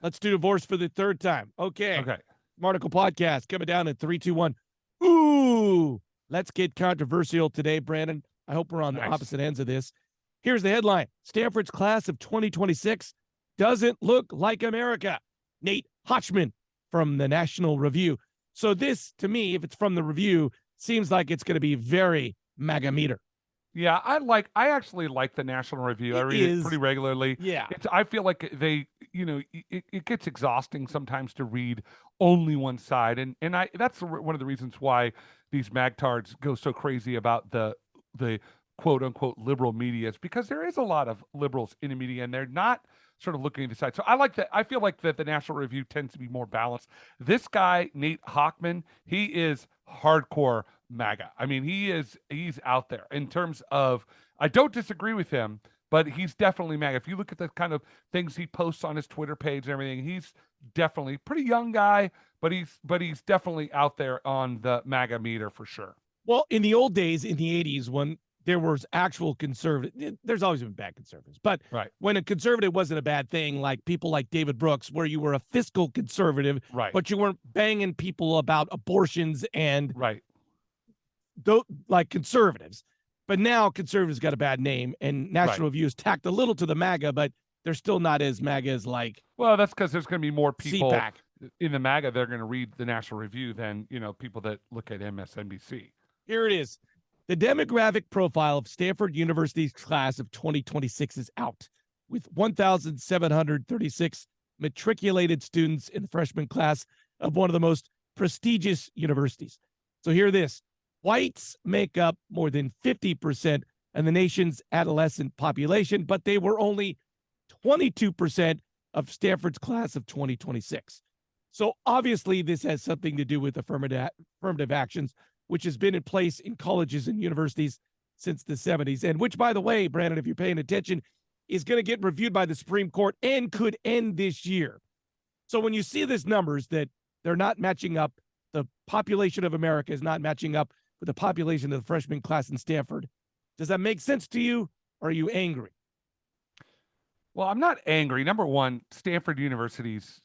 Let's do divorce for the third time. Okay. Okay. Article podcast coming down in 3, 2, 1. Ooh, let's get controversial today, Brandon. I hope we're on the opposite ends of this. Here's the headline. Stanford's class of 2026 doesn't look like America. Nate Hochman from the National Review. So this, to me, if it's from the Review, seems like it's going to be very MAGA meter. Yeah, I actually like the National Review. I read it pretty regularly. Yeah. I feel like it gets exhausting sometimes to read only one side. And that's one of the reasons why these magtards go so crazy about the quote unquote liberal media, is because there is a lot of liberals in the media and they're not sort of looking at the side. So I like that. I feel like that the National Review tends to be more balanced. This guy, Nate Hochman, he is hardcore MAGA. I mean, he's out there in terms of, I don't disagree with him, but he's definitely MAGA. If you look at the kind of things he posts on his Twitter page and everything, he's definitely pretty young guy, but he's definitely out there on the MAGA meter for sure. Well, in the old days, in the 80s, when there was actual conservative, there's always been bad conservatives, but when a conservative wasn't a bad thing, like people like David Brooks, where you were a fiscal conservative, but you weren't banging people about abortions and like conservatives. But now conservatives got a bad name, and National Review is tacked a little to the MAGA, but they're still not as MAGA as like. Well, that's because there's going to be more people CPAC. in the MAGA that are going to read the National Review than people that look at MSNBC. Here it is. The demographic profile of Stanford University's class of 2026 is out, with 1,736 matriculated students in the freshman class of one of the most prestigious universities. So hear this. Whites make up more than 50% of the nation's adolescent population, but they were only 22% of Stanford's class of 2026. So obviously this has something to do with affirmative actions, which has been in place in colleges and universities since the 70s. And which, by the way, Brandon, if you're paying attention, is going to get reviewed by the Supreme Court and could end this year. So when you see these numbers that they're not matching up, the population of America is not matching up with the population of the freshman class in Stanford, does that make sense to you, or are you angry? Well, I'm not angry. Number one, Stanford University's...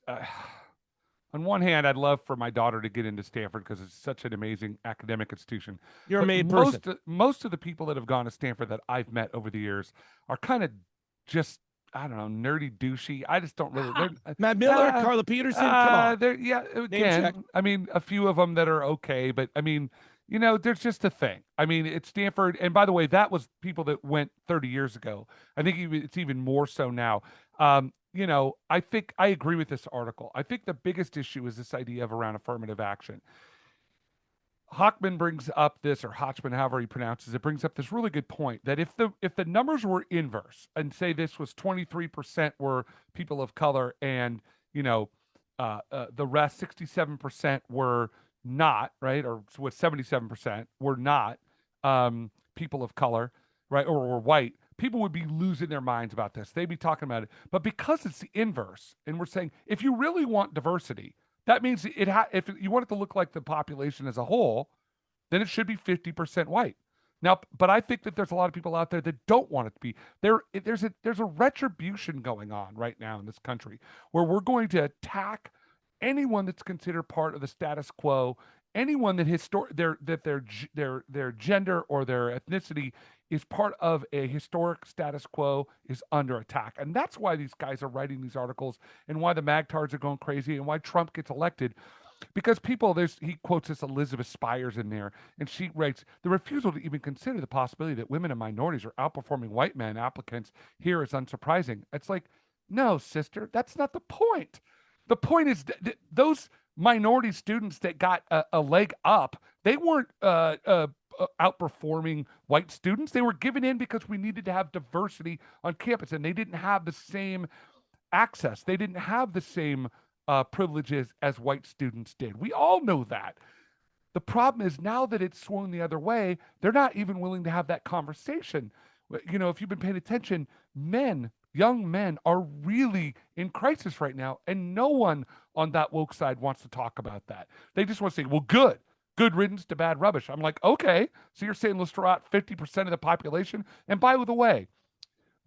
on one hand, I'd love for my daughter to get into Stanford because it's such an amazing academic institution. You're a made person. Most of the people that have gone to Stanford that I've met over the years are kind of just, I don't know, nerdy, douchey. I just don't really. Matt Miller, Carla Peterson, come on. Again, I mean, a few of them that are okay, but I mean, there's just a thing. I mean, it's Stanford, and by the way, that was people that went 30 years ago. I think it's even more so now. I think I agree with this article. I think the biggest issue is this idea of around affirmative action. Hochman brings up this, or Hochman, however he pronounces it, brings up this really good point that if the numbers were inverse, and say this was 23% were people of color, and the rest 67% were not, right, or what 77% were not people of color, right, or were white, people would be losing their minds about this. They'd be talking about it. But because it's the inverse, and we're saying if you really want diversity, that means if you want it to look like the population as a whole, then it should be 50% white. Now, but I think that there's a lot of people out there that don't want it to be. There's a retribution going on right now in this country where we're going to attack anyone that's considered part of the status quo, anyone that their gender or their ethnicity is part of a historic status quo is under attack. And that's why these guys are writing these articles, and why the magtards are going crazy, and why Trump gets elected. Because he quotes this Elizabeth Spires in there, and she writes, the refusal to even consider the possibility that women and minorities are outperforming white men applicants here is unsurprising. It's like, no, sister, that's not the point. The point is those minority students that got a leg up, they weren't outperforming white students. They were given in because we needed to have diversity on campus, and they didn't have the same access. They didn't have the same privileges as white students did. We all know that. The problem is now that it's swung the other way, they're not even willing to have that conversation. If you've been paying attention, young men are really in crisis right now, and no one on that woke side wants to talk about that. They just want to say, well, good riddance to bad rubbish. I'm like, okay, so you're saying let's throw out 50% of the population? And by the way,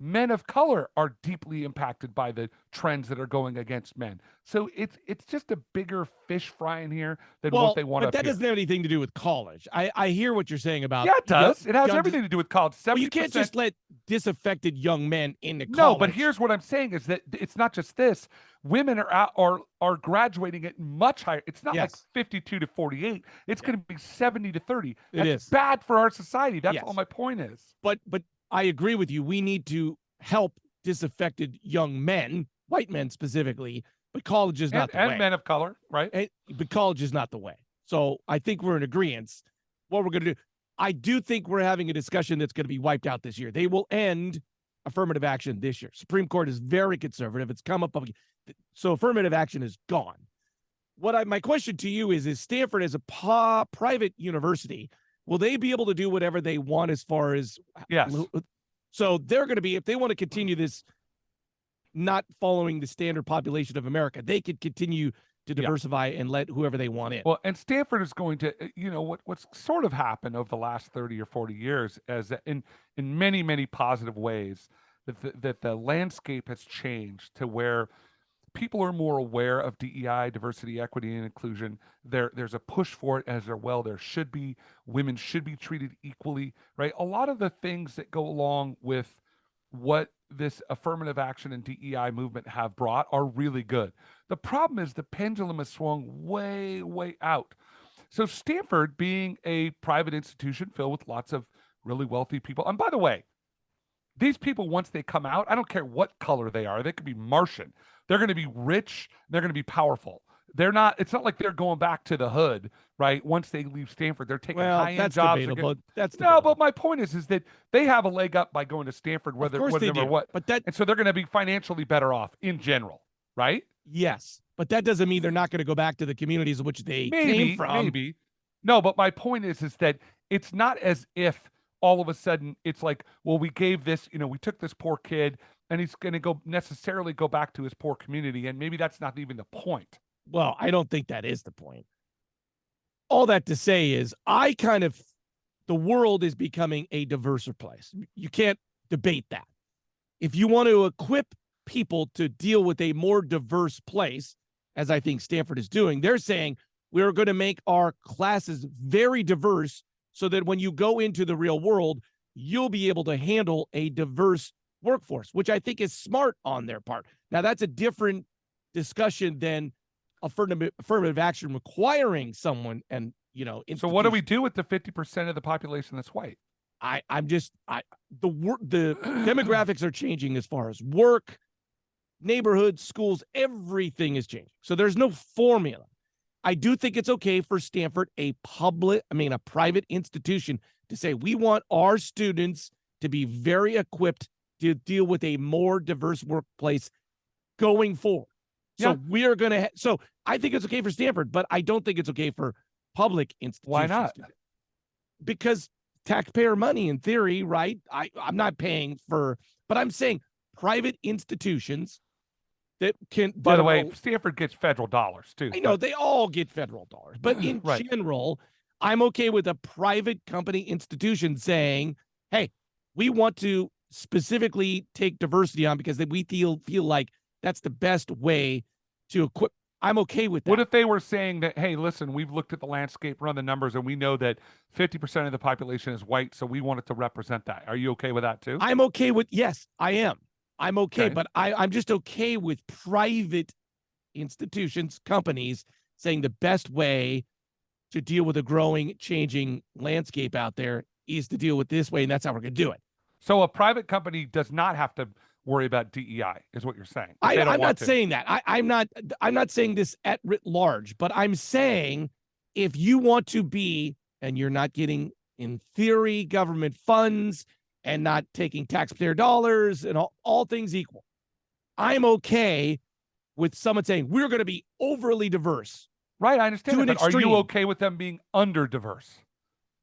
men of color are deeply impacted by the trends that are going against men. So it's just a bigger fish frying here than what Well, they want but up that here. doesn't have anything to do with college. I hear what you're saying about Yeah, it does. It has everything to do with college. well, you can't 70%. just let disaffected young men into No, but college. here's what I'm saying is that it's not just this. Women are out, are graduating at much higher. It's not like Yes. 52 to 48. It's Yeah. going to be 70 to 30. It That's is. bad for our society. That's Yes. all my point is. But I agree with you. We need to help disaffected young men, white men specifically, but college is not the way. And men of color, right? But college is not the way. So I think we're in agreement. What we're going to do, I do think we're having a discussion that's going to be wiped out this year. They will end affirmative action this year. Supreme Court is very conservative. It's come up, so affirmative action is gone. My question to you is Stanford as a private university, will they be able to do whatever they want as far as Yes. So they're going to be, if they want to continue this, not following the standard population of America, they could continue to diversify and let whoever they want in. Well, and Stanford is going to, what's sort of happened over the last 30 or 40 years, as that in many, many positive ways, that the landscape has changed to where people are more aware of DEI, diversity, equity, and inclusion. There's a push for it, as there should be. Women should be treated equally, right? A lot of the things that go along with what this affirmative action and DEI movement have brought are really good. The problem is the pendulum has swung way, way out. So Stanford, being a private institution filled with lots of really wealthy people, and by the way, these people, once they come out, I don't care what color they are, they could be Martian. They're going to be rich, they're going to be powerful. It's not like they're going back to the hood, right? Once they leave Stanford, they're taking high-end jobs. Debatable. That's debatable. No, but my point is that they have a leg up by going to Stanford, whether what. And so they're going to be financially better off in general, right? Yes, but that doesn't mean they're not going to go back to the communities in which they came from. Maybe. No, but my point is that it's not as if all of a sudden it's like, well, we gave this, we took this poor kid and he's going to necessarily go back to his poor community. And maybe that's not even the point. Well, I don't think that is the point. All that to say is the world is becoming a diverser place. You can't debate that. If you want to equip people to deal with a more diverse place, as I think Stanford is doing, they're saying we're going to make our classes very diverse so that when you go into the real world, you'll be able to handle a diverse workforce, which I think is smart on their part. Now, that's a different discussion than affirmative action requiring someone and, So what do we do with the 50% of the population that's white? The demographics are changing as far as work, neighborhoods, schools, everything is changing. So there's no formula. I do think it's okay for Stanford, a private institution, to say we want our students to be very equipped to deal with a more diverse workplace going forward. So we're going to, so I think it's okay for Stanford, but I don't think it's okay for public institutions. Why not? Because taxpayer money, in theory, right? I'm not paying for, but I'm saying private institutions that can. By the way, Stanford gets federal dollars too. I know they all get federal dollars, but in general, I'm okay with a private company institution saying, "Hey, we want to specifically take diversity on because we feel like that's the best way to equip." I'm okay with that. What if they were saying that, hey, listen, we've looked at the landscape, run the numbers, and we know that 50% of the population is white, so we want it to represent that. Are you okay with that too? I'm okay with, yes, I am. I'm okay, but I'm just okay with private institutions, companies saying the best way to deal with a growing, changing landscape out there is to deal with this way, and that's how we're going to do it. So a private company does not have to worry about DEI, is what you're saying. I'm not saying that. I'm not saying this at writ large, but I'm saying if you want to be, and you're not getting, in theory, government funds and not taking taxpayer dollars and all things equal, I'm okay with someone saying we're going to be overly diverse. Right, I understand that, but are you okay with them being under diverse?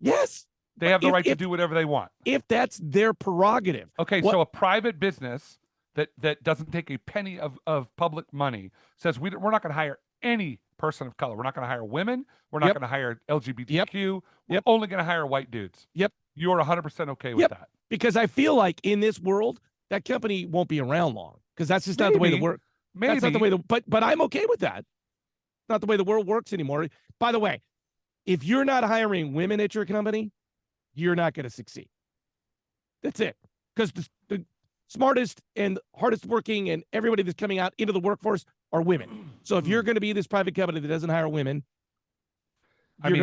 Yes. They have the right to do whatever they want. If that's their prerogative. Okay, so a private business that doesn't take a penny of public money says we're not going to hire any person of color. We're not going to hire women. We're not going to hire LGBTQ. We're only going to hire white dudes. Yep. You're 100% okay with that. Because I feel like in this world, that company won't be around long because that's just not the way the work. That's not the way but I'm okay with that. Not the way the world works anymore. By the way, if you're not hiring women at your company, you're not going to succeed. That's it. Because the smartest and hardest working and everybody that's coming out into the workforce are women. So if you're going to be this private company that doesn't hire women,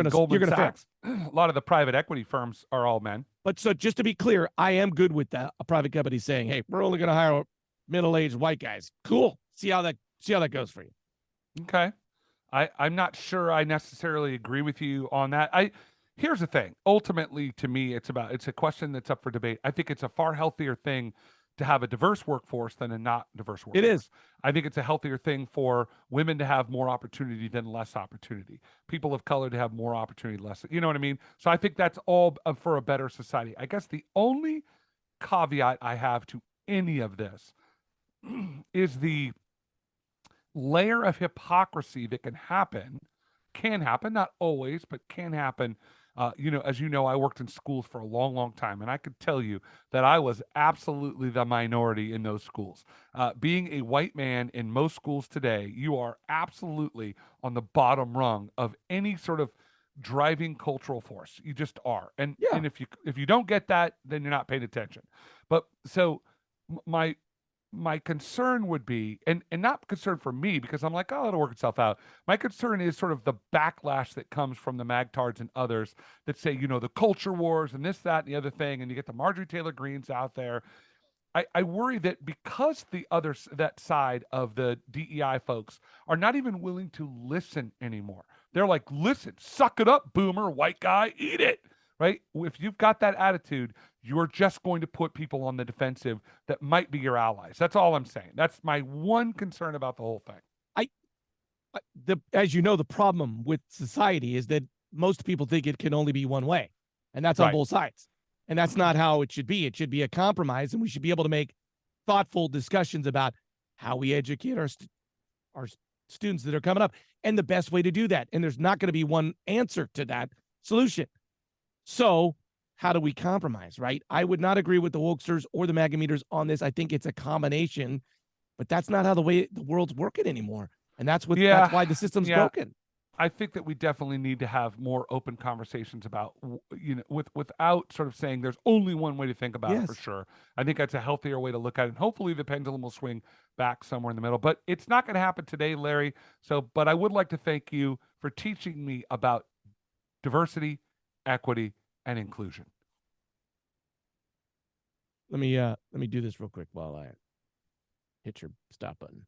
Goldman Sachs, fail. A lot of the private equity firms are all men. But so just to be clear, I am good with that. A private company saying, "Hey, we're only going to hire middle-aged white guys." Cool. See how that goes for you. Okay. I'm not sure I necessarily agree with you on that. Here's the thing. Ultimately, to me, it's a question that's up for debate. I think it's a far healthier thing to have a diverse workforce than a not diverse workforce. It is. I think it's a healthier thing for women to have more opportunity than less opportunity. People of color to have more opportunity, less. You know what I mean? So I think that's all for a better society. I guess the only caveat I have to any of this is the layer of hypocrisy that can happen, not always, but can happen. As you know, I worked in schools for a long, long time, and I could tell you that I was absolutely the minority in those schools. Being a white man in most schools today, you are absolutely on the bottom rung of any sort of driving cultural force. You just are. And if you don't get that, then you're not paying attention. But so my concern would be, and not concern for me because I'm like, oh, it'll work itself out. My concern is sort of the backlash that comes from the Magtards and others that say, the culture wars and this, that, and the other thing, and you get the Marjorie Taylor Greens out there. I worry that because that side of the DEI folks are not even willing to listen anymore. They're like, listen, suck it up, boomer, white guy, eat it. Right? If you've got that attitude, you're just going to put people on the defensive that might be your allies. That's all I'm saying. That's my one concern about the whole thing. As you know, the problem with society is that most people think it can only be one way, and that's on both sides. And that's not how it should be. It should be a compromise, and we should be able to make thoughtful discussions about how we educate our students that are coming up and the best way to do that. And there's not going to be one answer to that solution. So how do we compromise, right? I would not agree with the wokesters or the MAGA meters on this. I think it's a combination, but that's not how the world's working anymore. And that's why the system's broken. I think that we definitely need to have more open conversations about, without sort of saying there's only one way to think about it for sure. I think that's a healthier way to look at it. And hopefully the pendulum will swing back somewhere in the middle, but it's not going to happen today, Larry. But I would like to thank you for teaching me about diversity, equity, and inclusion. Let me do this real quick while I hit your stop button.